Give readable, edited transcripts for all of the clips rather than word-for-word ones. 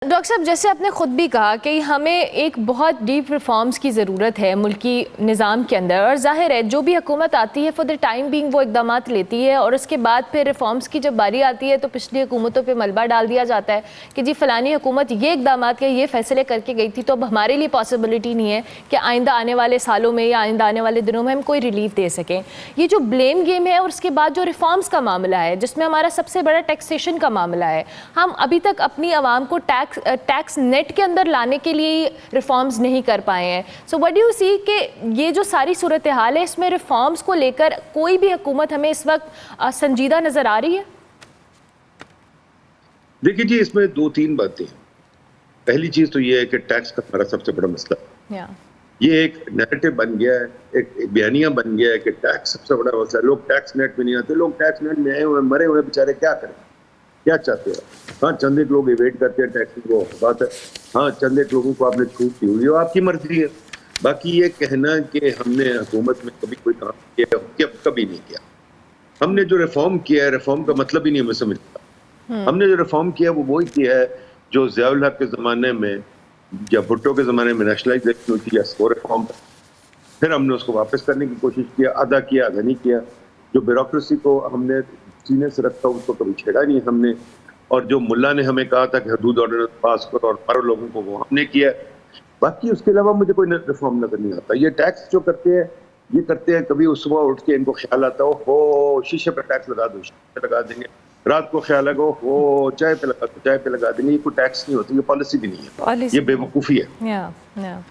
Doctor صاحب جیسے آپ نے خود بھی کہا کہ ہمیں ایک بہت ڈیپ ریفارمز کی ضرورت ہے ملکی نظام کے اندر، اور ظاہر ہے جو بھی حکومت آتی ہے فور دا ٹائم بینگ وہ اقدامات لیتی ہے، اور اس کے بعد پھر ریفارمز کی جب باری آتی ہے تو پچھلی حکومتوں پہ ملبہ ڈال دیا جاتا ہے کہ جی فلانی حکومت یہ اقدامات کے یہ فیصلے کر کے گئی تھی، تو اب ہمارے لیے پاسبلٹی نہیں ہے کہ آئندہ آنے والے سالوں میں یا آئندہ آنے والے دنوں میں ہم کوئی ریلیف دے سکیں۔ یہ جو بلیم گیم ہے اور اس کے بعد جو ریفارمز کا معاملہ ہے جس میں ہمارا سب سے بڑا ٹیکسیشن کا معاملہ ہے، ہم ابھی تک اپنی عوام کو ٹیکس نیٹ کے اندر لانے کے لیے ریفارمز نہیں کر پائے ہیں۔ سو وٹ ڈو یو سی کہ یہ جو ساری صورتحال ہے اس میں ریفارمز کو لے کر کوئی بھی حکومت ہمیں اس وقت سنجیدہ نظر آ رہی ہے؟ دیکھیے جی، اس میں دو تین باتیں ہیں۔ پہلی چیز تو یہ ہے کہ ٹیکس کا ہمارا سب سے بڑا مسئلہ ہے۔ یہ ایک نیریٹو بن گیا ہے، ایک بیانیہ بن گیا ہے کہ ٹیکس سب سے بڑا مسئلہ ہے۔ لوگ ٹیکس نیٹ میں نہیں آتے، لوگ ٹیکس نیٹ میں آئے ہوئے مرے ہوئے بیچارے کیا کریں، کیا چاہتے ہیں؟ ہاں چند ایک لوگ ایویٹ کرتے ہیں ٹیکس کو، بات ہے، ہاں چند ایک لوگوں کو آپ نے چھوٹ دی ہوئی ہے، آپ کی مرضی ہے۔ باقی یہ کہنا کہ ہم نے حکومت میں کبھی کوئی کام کیا کہ کبھی نہیں کیا۔ ہم نے جو ریفارم کیا ہے، ریفارم کا مطلب ہی نہیں ہمیں سمجھتا۔ ہم نے جو ریفارم کیا وہ وہی کیا ہے جو ضیاء الحق کے زمانے میں یا بھٹو کے زمانے میں نیشنلائزیشن ہوئی تھی، یا وہ ریفارم تھا۔ پھر ہم نے اس کو واپس کرنے کی کوشش کیا، آدھا کیا آدھا نہیں کیا۔ جو بیوروکریسی کو ہم نے سینے سے رکھتا اس کو کبھی چھیڑا نہیں ہم نے، اور جو ملا نے ہمیں کہا تھا کہ حدود آرڈیننس پاس کرو اور مارو لوگوں کو، وہ ہم نے کیا۔ باقی اس کے علاوہ مجھے کوئی ریفارم نظر نہیں آتا۔ یہ ٹیکس جو کرتے ہیں یہ کرتے ہیں، کبھی اس صبح اٹھ کے ان کو خیال آتا ہو شیشے پہ ٹیکس لگا دو، شیشے پہ لگا دیں گے، رات کو خیال لگا ہو چائے پہ لگا دو، چائے پہ لگا دیں گے۔ یہ کوئی ٹیکس نہیں ہوتی، یہ پالیسی بھی نہیں ہے، یہ بے وقوفی ہے،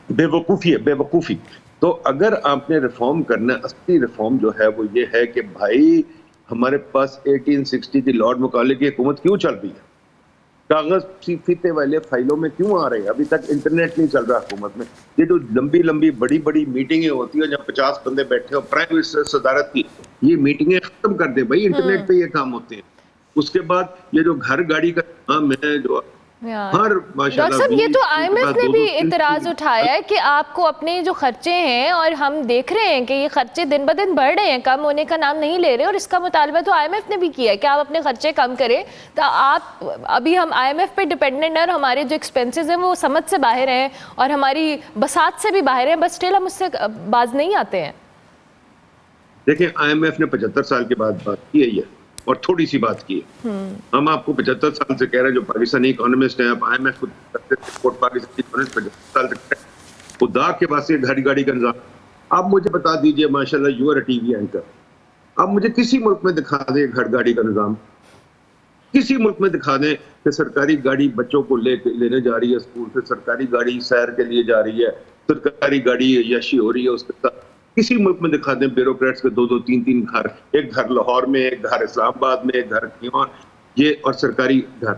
بے وقوفی ہے، بے وقوفی۔ تو اگر آپ نے ریفارم کرنا، اصلی ریفارم جو ہے وہ یہ ہے کہ بھائی ہمارے پاس 1860 کی لارڈ مکالے کی حکومت کیوں چل رہی ہے؟ کاغذ فیتے والے فائلوں میں کیوں آ رہے ہیں؟ ابھی تک انٹرنیٹ نہیں چل رہا حکومت میں۔ یہ جو لمبی لمبی بڑی بڑی میٹنگیں ہوتی ہیں جہاں 50 بندے بیٹھے ہو، پرائم منسٹر صدارت کی، یہ میٹنگیں ختم کر دیں بھائی، انٹرنیٹ پہ یہ کام ہوتے ہیں۔ اس کے بعد یہ جو گھر گاڑی کا کام ہے، جو ہر ڈاکٹر صاحب یہ تو آئی ایم ایف نے بھی اعتراض اٹھایا ہے کہ آپ کو اپنے جو خرچے ہیں، اور ہم دیکھ رہے ہیں کہ یہ خرچے دن بدن بڑھ رہے ہیں، کم ہونے کا نام نہیں لے رہے، اور اس کا مطالبہ تو آئی ایم ایف نے بھی کیا ہے کہ آپ اپنے خرچے کم کریں۔ تو آپ ابھی ہم آئی ایم ایف پہ ڈپینڈنٹ ہیں، اور ہمارے جو ایکسپینسز ہیں وہ سمجھ سے باہر ہیں اور ہماری بساط سے بھی باہر ہیں، بس اسٹل ہم اس سے باز نہیں آتے ہیں۔ دیکھیں آئی ایم ایف نے 75 سال کے بعد بات کی ہے یہ، اور تھوڑی سی بات کی ہے۔ ہم آپ کو 75 سال سے کہہ رہے ہیں، جو پاکستانی اکانومسٹ ہیں، آپ آئی ایم ایف کو پاکستانی اکانومسٹ 75 سال سے کہہ رہے ہیں، خدا کے واسطے گھڑی گاڑی کا نظام۔ آپ مجھے بتا دیجئے، ماشاءاللہ یو آر اے ٹی وی اینکر، آپ مجھے کسی ملک میں دکھا دیں گھڑ گاڑی کا نظام، کسی ملک میں دکھا دیں کہ سرکاری گاڑی بچوں کو لینے جا رہی ہے اسکول سے، سرکاری گاڑی سیر کے لیے جا رہی ہے، سرکاری گاڑی عیاشی ہو رہی ہے اس کے ساتھ۔ کسی ملک میں دکھا دیں بیوروکریٹس کے 2 3 گھر، ایک گھر لاہور میں، ایک گھر اسلام آباد میں، ایک گھر کیوں، یہ اور سرکاری گھر۔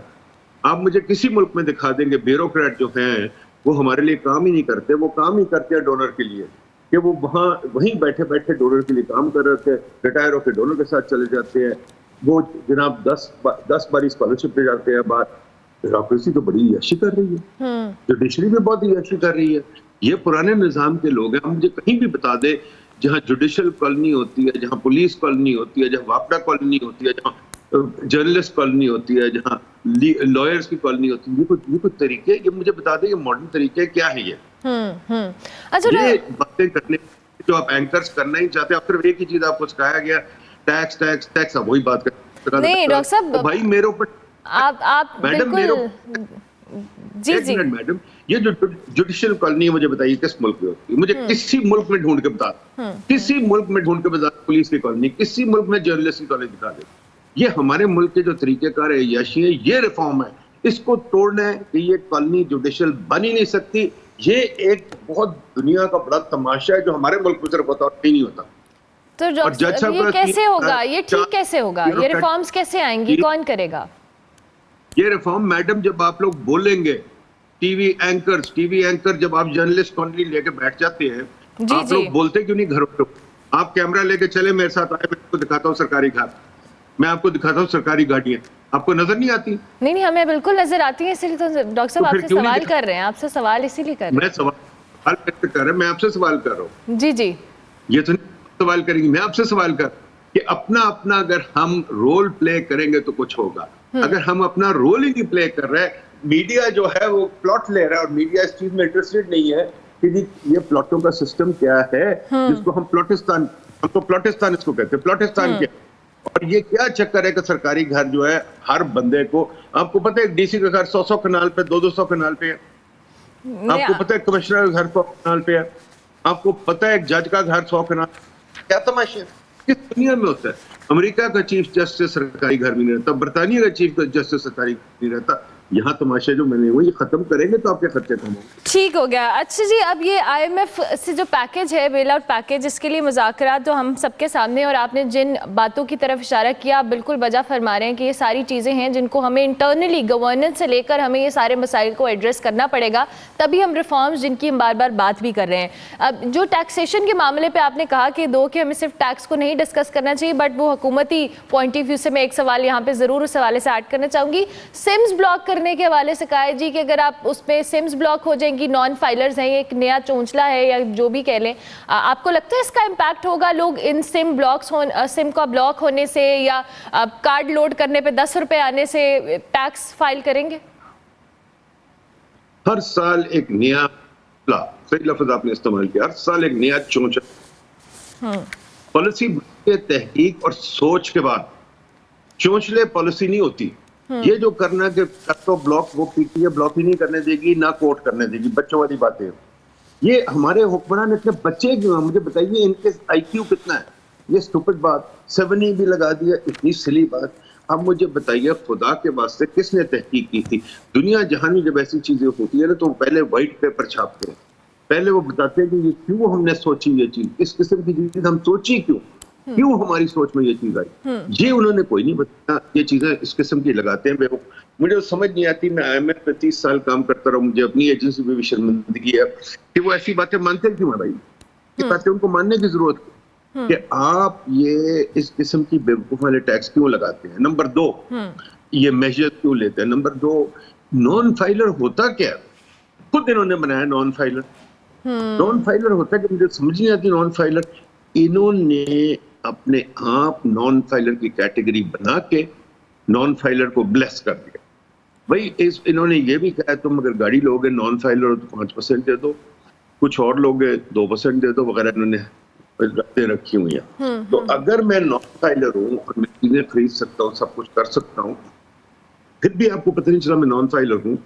آپ مجھے کسی ملک میں دکھا دیں گے بیوروکریٹ جو ہیں وہ ہمارے لیے کام ہی نہیں کرتے، وہ کام ہی کرتے ہیں ڈونر کے لیے، کہ وہ وہیں بیٹھے بیٹھے ڈونر کے لیے کام کر رہے تھے، ریٹائر ہو کے ڈونر کے ساتھ چلے جاتے ہیں۔ وہ جناب 10 باری اسکالرشپ پہ جاتے ہیں۔ بات بیوروکریسی تو بڑی عیاشی کر رہی ہے، جوڈیشری بھی بہت عیاشی کر رہی ہے۔ یہ پرانے نظام کے لوگ ہیں۔ ہم مجھے کہیں بھی بتا دے جہاں جوڈیشل کالونی ہوتی ہے، جہاں پولیس کالونی ہوتی ہے، جہاں واپڈا کالونی ہوتی ہے، جہاں جرنلسٹ کالونی ہوتی ہے، جہاں لائرز کی کالونی ہوتی ہے، یہ کوئی طریقے، یہ مجھے بتا دیں یہ ماڈرن طریقے کیا ہے؟ یہ باتیں کرنے جو آپ اینکرز کرنا ہی چاہتے ہیں، اب صرف ایک ہی چیز آپ کو سکھایا گیا، ٹیکس ٹیکس ٹیکس، اب وہی بات کرتے ہیں۔ نہیں ڈاکٹر صاحب، بھائی میرے اوپر آپ بالکل جی جی میڈم، یہ جو جوڈیشل کالونی ہے مجھے بتائیے کس ملک میں ہوتی ہے؟ مجھے کسی ملک میں ڈھونڈ کے بتا، کسی ملک میں ڈھونڈ کے بتا، پولیس کی کالونی، کسی ملک میں جرنلسٹ کی کالونی دکھا دے۔ یہ ہمارے ملک کے جو طریقہ کار ہے عیاشی ہے، یہ ریفارم ہے، اس کو توڑنا ہے کہ یہ کالونی جوڈیشل بن ہی نہیں سکتی۔ یہ ایک بہت دنیا کا بڑا تماشا ہے جو ہمارے ملک میں صرف ہوتا اور نہیں ہوتا۔ تو یہ کیسے ہوگا؟ یہ ٹھیک کیسے ہوگا؟ یہ ریفارمز کیسے آئیں گی؟ کون کرے گا یہ ریفارم؟ میڈم جب آپ لوگ بولیں گے، ٹی وی اینکر جب آپ جرنلسٹ کالونی لے کے بیٹھ جاتے ہیں، آپ لوگ بولتے کیوں نہیں گھروں پہ؟ آپ کیمرہ لے کے چلے میرے ساتھ آئے، میں آپ کو دکھاتا ہوں سرکاری گھر، میں آپ کو دکھاتا ہوں سرکاری گاڑیاں، آپ کو نظر نہیں آتی؟ نہیں ہمیں بالکل نظر آتی ہیں، اسی لیے تو ڈاکٹر صاحب آپ سے سوال کر رہے ہیں، آپ سے سوال اسی لیے کر رہے ہیں۔ میں سوال کر رہا ہوں، میں آپ سے سوال کر رہا ہوں۔ جی جی، یہ تو نہیں سوال کریں گے، میں آپ سے سوال کر کہ اپنا اگر ہم رول پلے کریں گے تو کچھ ہوگا۔ اگر ہم اپنا رول ہی نہیں پلے کر رہے، میڈیا جو ہے وہ پلاٹ لے رہا ہے اور میڈیا اس چیز میں انٹرسٹڈ نہیں ہے کہ جی یہ پلاٹوں کا سسٹم کیا ہے جس کو ہم پلاٹستان اس کو کہتے ہیں پلاٹستان کیا. اور یہ کیا چکر ہے کہ سرکاری گھر جو ہے ہر بندے کو, آپ کو پتہ ہے ڈی سی کا گھر 100 کنال پہ 200 کنال پہ ہے, آپ کو پتہ ہے کمشنر کا گھر 100 کنال پہ ہے, آپ کو پتہ ہے ایک جج کا گھر 100 کنال. کیا تماشا ہے, کس دنیا میں ہوتا ہے؟ امریکہ کا چیف جسٹس سرکاری گھر میں نہیں رہتا, برطانیہ کا چیف جسٹس سرکاری گھر نہیں رہتا. یہاں تماشا جو میں نے وہی ختم کریں گے تو آپ کے خرچے کم ہوں گے. ٹھیک ہو گیا. اچھا جی, اب یہ آئی ایم ایف سے جو پیکیج ہے, بیل آؤٹ پیکیج, اس کے لیے مذاکرات تو ہم سب کے سامنے, اور آپ نے جن باتوں کی طرف اشارہ کیا آپ بالکل بجا فرما رہے ہیں کہ یہ ساری چیزیں ہیں جن کو ہمیں انٹرنلی گورننس سے لے کر ہمیں یہ سارے مسائل کو ایڈریس کرنا پڑے گا, تبھی ہم ریفارمز جن کی ہم بار بار بات بھی کر رہے ہیں. اب جو ٹیکسیشن کے معاملے پہ آپ نے کہا کہ کہ ہمیں صرف ٹیکس کو نہیں ڈسکس کرنا چاہیے, بٹ وہ حکومتی پوائنٹ آف ویو سے میں ایک سوال یہاں پہ ضرور اس حوالے سے ایڈ کرنا چاہوں گی. سمز بلاک کرنے کے حوالے سے کہا ہے جی کہ اگر آپ اس پہ سمز بلاک ہو جائیں گی, نان فائلرز ہیں, ایک نیا چونچلا ہے یا جو بھی کہہ لیں, آپ کو لگتا ہے اس کا امپیکٹ ہوگا؟ لوگ ان سم کا بلاک ہونے سے یا کارڈ لوڈ کرنے پہ 10 روپے آنے سے ٹیکس فائل کریں گے؟ ہر سال ایک نیا, صحیح لفظ آپ نے استعمال کیا, ہر سال ایک نیا چونچلا. پالیسی کے تحقیق اور سوچ کے بعد چونچلے پالیسی نہیں ہوتی. یہ جو کرنا کہ تو بلاک وہ پی ٹی اے بلاک ہی نہیں کرنے دے گی, نہ کوٹ کرنے دے گی, بچوں والی باتیں. یہ ہمارے حکمران اتنے بچے کیوں ہیں؟ مجھے بتائیے ان کے آئی کیو کتنا ہے؟ یہ اسٹوپڈ بات, 7 بھی لگا دیا, اتنی سلی بات. اب مجھے بتائیے خدا کے واسطے کس نے تحقیق کی تھی؟ دنیا جہاں میں جب ایسی چیزیں ہوتی ہے نا تو پہلے وائٹ پیپر چھاپتے ہیں, پہلے وہ بتاتے ہیں کہ یہ کیوں ہم نے سوچی, یہ چیز اس قسم کی چیز ہم سوچی کیوں ہماری سوچ میں یہ چیز آئی. یہ انہوں نے کوئی نہیں بتایا, یہ چیزیں اس قسم کی لگاتے ہیں. مجھے سمجھ نہیں آتی, میں آئی ایم ایف پہ 30 سال کام کرتا رہا ہوں, مجھے اپنی ایجنسی پہ بھی شرمندگی ہے کہ وہ ایسی باتیں مانتے کیوں ہیں بھائی. یہ باتیں ان کو ماننے کی ضرورت ہے کہ آپ یہ اس قسم کی بیوقوف والے ٹیکس کیوں لگاتے ہیں. نمبر 2, یہ میجر کیوں لیتے ہیں. نمبر 2, نان فائلر ہوتا کیا؟ خود انہوں نے بنایا نان فائلر. نان فائلر ہوتا ہے کہ مجھے سمجھ نہیں آتی نان فائلر. انہوں نے اپنے آپ نان فائلر کی کیٹیگری بنا کے نان فائلر کو بلیس کر دیا. بھائی انہوں نے یہ بھی کہا تم اگر گاڑی لوگے نان فائلر ہو تو 5% دے دو, کچھ اور لوگے 2% دے دو وغیرہ, انہوں نے رکھتے رکھی ہوئی ہیں. تو اگر میں نان فائلر ہوں اور میں چیزیں خرید سکتا ہوں, سب کچھ کر سکتا ہوں, پھر بھی آپ کو پتہ نہیں چلا میں نان فائلر ہوں,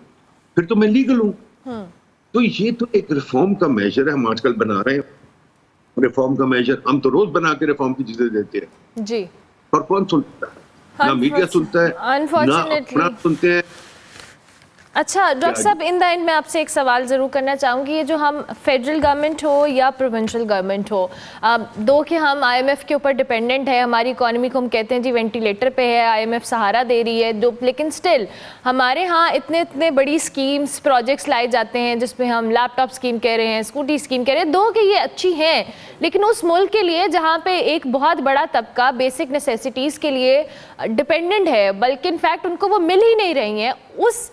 پھر تو میں لیگل ہوں. تو یہ تو ایک ریفارم کا میجر ہے ہم آج کل بنا رہے ہیں. ریفارم کا میجر ہم تو روز بنا کے ریفارم کی چیزیں دیتے ہیں جی, اور کون سنتا ہے؟ نہ میڈیا سنتا ہے, نہ اپنا سنتے ہیں. اچھا ڈاکٹر صاحب, ان دا اینڈ میں آپ سے ایک سوال ضرور کرنا چاہوں گی. یہ جو ہم فیڈرل گورنمنٹ ہو یا پروونشل گورنمنٹ ہو, دو کہ ہم آئی ایم ایف کے اوپر ڈپینڈنٹ ہے, ہماری اکانومی کو ہم کہتے ہیں جی وینٹیلیٹر پہ ہے, آئی ایم ایف سہارا دے رہی ہے, لیکن سٹل ہمارے ہاں اتنے بڑی سکیمز پروجیکٹس لائے جاتے ہیں جس میں ہم لیپ ٹاپ سکیم کہہ رہے ہیں, اسکوٹی اسکیم کہہ رہے ہیں, دو کہ یہ اچھی ہیں, لیکن اس ملک کے لیے جہاں پہ ایک بہت بڑا طبقہ بیسک نیسیسٹیز کے لیے ڈپینڈنٹ ہے, بلکہ انفیکٹ ان کو وہ مل ہی نہیں رہی ہیں, اس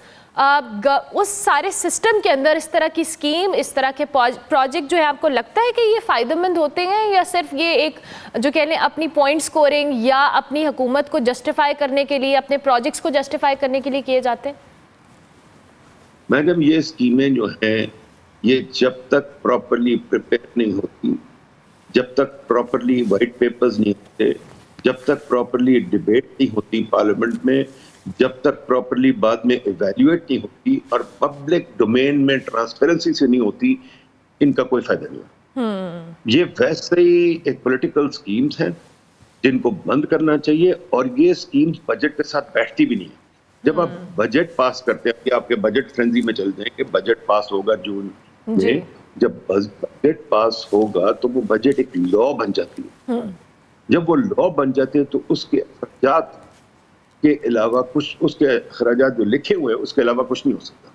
سارے سسٹم کے اندر اس طرح کی سکیم, اس طرح کے پروجیکٹ جو ہے آپ کو لگتا ہے کہ یہ فائدہ مند ہوتے ہیں, یا صرف یہ ایک جو کہہ لیں اپنی پوائنٹ سکورنگ یا اپنی حکومت کو جسٹیفائی کرنے کے لیے, اپنے پروجیکٹس کو جسٹیفائی کرنے کے لیے کیے جاتے ہیں؟ میڈم یہ اسکیمیں جو ہیں یہ جب تک پراپرلی پریپیئر نہیں ہوتی, جب تک پراپرلی وائٹ پیپرز نہیں ہوتے, جب تک پراپرلی ڈیبیٹ نہیں ہوتی پارلیمنٹ میں, جب تک پراپرلی بعد میں ایویلیویٹ نہیں ہوتی اور پبلک ڈومین میں ٹرانسپیرنسی سے نہیں ہوتی, ان کا کوئی فائدہ نہیں ہے. یہ ویسے ہی ایک پولیٹیکل سکیمز ہیں جن کو بند کرنا چاہیے, اور یہ سکیمز بجٹ کے ساتھ بیٹھتی بھی نہیں ہیں. جب آپ بجٹ پاس کرتے ہیں کہ آپ کے بجٹ فرینزی میں چل جائیں کہ بجٹ پاس ہوگا جون میں, جب بجٹ پاس ہوگا تو وہ بجٹ ایک لا بن جاتی ہے. جب وہ لا بن جاتے ہیں تو اس کے اخراجات کے علاوہ کچھ, اس کے اخراجات جو لکھے ہوئے ہیں اس کے علاوہ کچھ نہیں ہو سکتا.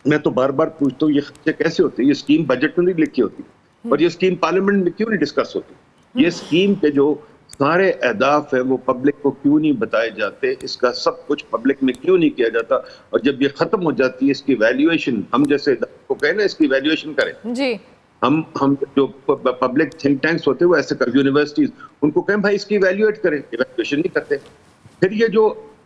میں تو بار بار پوچھتا ہوں یہ خرچے کیسے ہوتے ہیں؟ یہ اسکیم بجٹ میں نہیں لکھی ہوتی, اور یہ اسکیم پارلیمنٹ میں کیوں نہیں ڈسکس ہوتی؟ یہ اسکیم کے جو سارے اہداف ہیں وہ پبلک کو کیوں نہیں بتائے جاتے؟ اس کا سب کچھ پبلک میں کیوں نہیں کیا جاتا؟ اور جب یہ ختم ہو جاتی ہے اس کی ویلیویشن, ہم جیسے کو کہیں نا اس کی ویلیویشن کریں, جی ہم جو پبلک تھنک ٹینکس ہوتے ہیں وہ ایسے کر, یونیورسٹیز ان کو کہیں بھائی اس کی ایویلیویٹ کریں, ایویلیویشن نہیں کرتے. پھر یہ جو